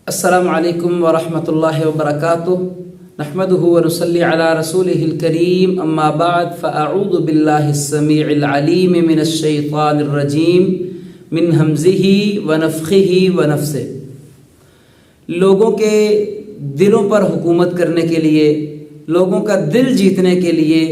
السلام علیکم ورحمۃ اللہ وبرکاتہ نحمده ونصلی علی رسوله الکریم اما بعد فاعوذ باللہ السمیع العلیم من الشیطان الرجیم من ہمزہ ونفخہ ونفثہ۔ لوگوں کے دلوں پر حکومت کرنے کے لیے، لوگوں کا دل جیتنے کے لیے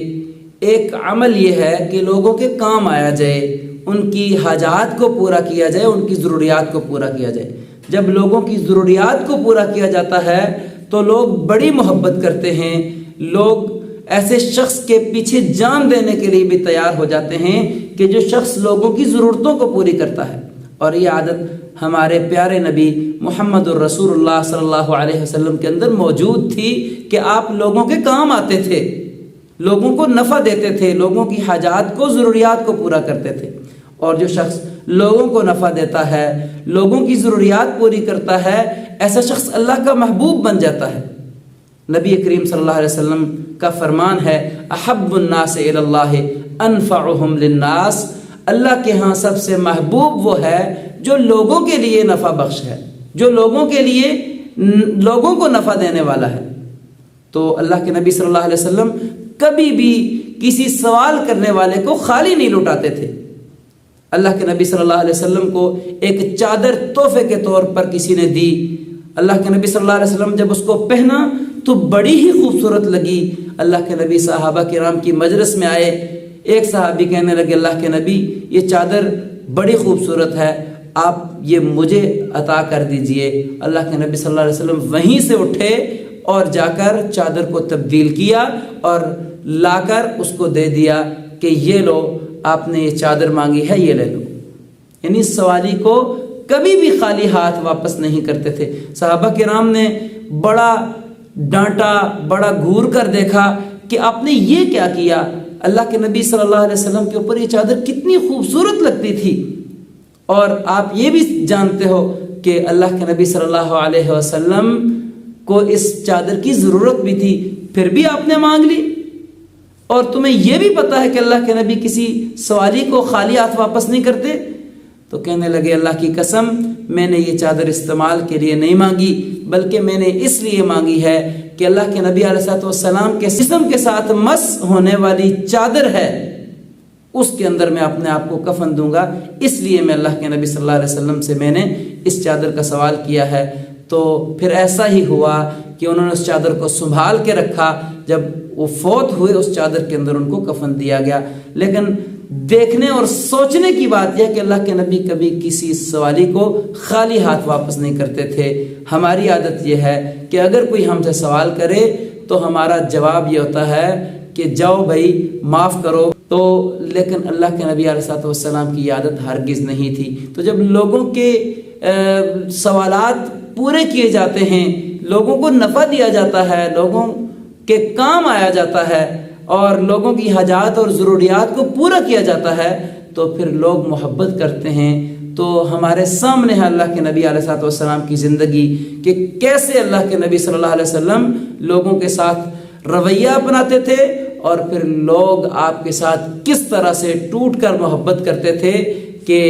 ایک عمل یہ ہے کہ لوگوں کے کام آیا جائے، ان کی حاجات کو پورا کیا جائے، ان کی ضروریات کو پورا کیا جائے۔ جب لوگوں کی ضروریات کو پورا کیا جاتا ہے تو لوگ بڑی محبت کرتے ہیں، لوگ ایسے شخص کے پیچھے جان دینے کے لیے بھی تیار ہو جاتے ہیں کہ جو شخص لوگوں کی ضرورتوں کو پوری کرتا ہے۔ اور یہ عادت ہمارے پیارے نبی محمد الرسول اللہ صلی اللہ علیہ وسلم کے اندر موجود تھی کہ آپ لوگوں کے کام آتے تھے، لوگوں کو نفع دیتے تھے، لوگوں کی حاجات کو، ضروریات کو پورا کرتے تھے۔ اور جو شخص لوگوں کو نفع دیتا ہے، لوگوں کی ضروریات پوری کرتا ہے، ایسا شخص اللہ کا محبوب بن جاتا ہے۔ نبی کریم صلی اللہ علیہ وسلم کا فرمان ہے، احب الناس الی اللہ انفعهم للناس۔ اللہ کے ہاں سب سے محبوب وہ ہے جو لوگوں کے لیے نفع بخش ہے، جو لوگوں کے لیے لوگوں کو نفع دینے والا ہے۔ تو اللہ کے نبی صلی اللہ علیہ وسلم کبھی بھی کسی سوال کرنے والے کو خالی نہیں لوٹاتے تھے۔ اللہ کے نبی صلی اللہ علیہ وسلم کو ایک چادر تحفے کے طور پر کسی نے دی۔ اللہ کے نبی صلی اللہ علیہ وسلم جب اس کو پہنا تو بڑی ہی خوبصورت لگی۔ اللہ کے نبی صحابہ کرام کی مجلس میں آئے، ایک صحابی کہنے لگے، اللہ کے نبی یہ چادر بڑی خوبصورت ہے، آپ یہ مجھے عطا کر دیجئے۔ اللہ کے نبی صلی اللہ علیہ وسلم وہیں سے اٹھے اور جا کر چادر کو تبدیل کیا اور لا کر اس کو دے دیا کہ یہ لو، آپ نے یہ چادر مانگی ہے، یہ لے لو۔ یعنی سوالی کو کبھی بھی خالی ہاتھ واپس نہیں کرتے تھے۔ صحابہ کرام نے بڑا ڈانٹا، بڑا گھور کر دیکھا کہ آپ نے یہ کیا کیا۔ اللہ کے نبی صلی اللہ علیہ وسلم کے اوپر یہ چادر کتنی خوبصورت لگتی تھی، اور آپ یہ بھی جانتے ہو کہ اللہ کے نبی صلی اللہ علیہ وسلم کو اس چادر کی ضرورت بھی تھی، پھر بھی آپ نے مانگ لی۔ اور تمہیں یہ بھی پتا ہے کہ اللہ کے نبی کسی سوالی کو خالی ہاتھ واپس نہیں کرتے۔ تو کہنے لگے، اللہ کی قسم، میں نے یہ چادر استعمال کے لیے نہیں مانگی، بلکہ میں نے اس لیے مانگی ہے کہ اللہ کے نبی علیہ السلام کے جسم کے ساتھ مس ہونے والی چادر ہے، اس کے اندر میں اپنے آپ کو کفن دوں گا، اس لیے میں اللہ کے نبی صلی اللہ علیہ وسلم سے میں نے اس چادر کا سوال کیا ہے۔ تو پھر ایسا ہی ہوا کہ انہوں نے اس چادر کو سنبھال کے رکھا۔ جب وہ فوت ہوئے اس چادر کے اندر ان کو کفن دیا گیا۔ لیکن دیکھنے اور سوچنے کی بات یہ کہ اللہ کے نبی کبھی کسی سوالی کو خالی ہاتھ واپس نہیں کرتے تھے۔ ہماری عادت یہ ہے کہ اگر کوئی ہم سے سوال کرے تو ہمارا جواب یہ ہوتا ہے کہ جاؤ بھائی معاف کرو۔ تو لیکن اللہ کے نبی علیہ السلام کی عادت ہرگز نہیں تھی۔ تو جب لوگوں کے سوالات پورے کیے جاتے ہیں، لوگوں کو نفع دیا جاتا ہے، لوگوں کے کام آیا جاتا ہے، اور لوگوں کی حاجات اور ضروریات کو پورا کیا جاتا ہے، تو پھر لوگ محبت کرتے ہیں۔ تو ہمارے سامنے ہے اللہ کے نبی علیہ السلام کی زندگی کہ کیسے اللہ کے نبی صلی اللہ علیہ وسلم لوگوں کے ساتھ رویہ اپناتے تھے، اور پھر لوگ آپ کے ساتھ کس طرح سے ٹوٹ کر محبت کرتے تھے کہ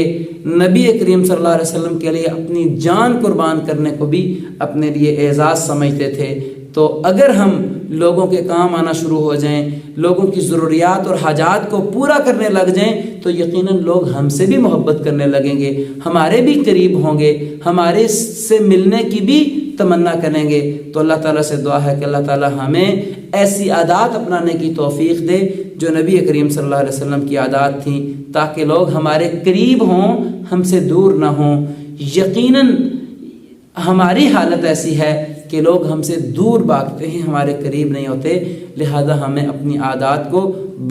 نبی کریم صلی اللہ علیہ وسلم کے لیے اپنی جان قربان کرنے کو بھی اپنے لیے اعزاز سمجھتے تھے۔ تو اگر ہم لوگوں کے کام آنا شروع ہو جائیں، لوگوں کی ضروریات اور حاجات کو پورا کرنے لگ جائیں، تو یقیناً لوگ ہم سے بھی محبت کرنے لگیں گے، ہمارے بھی قریب ہوں گے، ہمارے سے ملنے کی بھی تمنا کریں گے۔ تو اللہ تعالیٰ سے دعا ہے کہ اللہ تعالیٰ ہمیں ایسی عادات اپنانے کی توفیق دے جو نبی کریم صلی اللہ علیہ وسلم کی عادات تھیں، تاکہ لوگ ہمارے قریب ہوں، ہم سے دور نہ ہوں۔ یقیناً ہماری حالت ایسی ہے کہ لوگ ہم سے دور بھاگتے ہیں، ہمارے قریب نہیں ہوتے، لہذا ہمیں اپنی عادات کو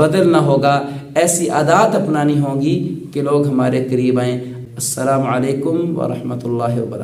بدلنا ہوگا، ایسی عادات اپنانی ہوگی کہ لوگ ہمارے قریب آئیں۔ السلام علیکم ورحمۃ اللہ وبرکاتہ۔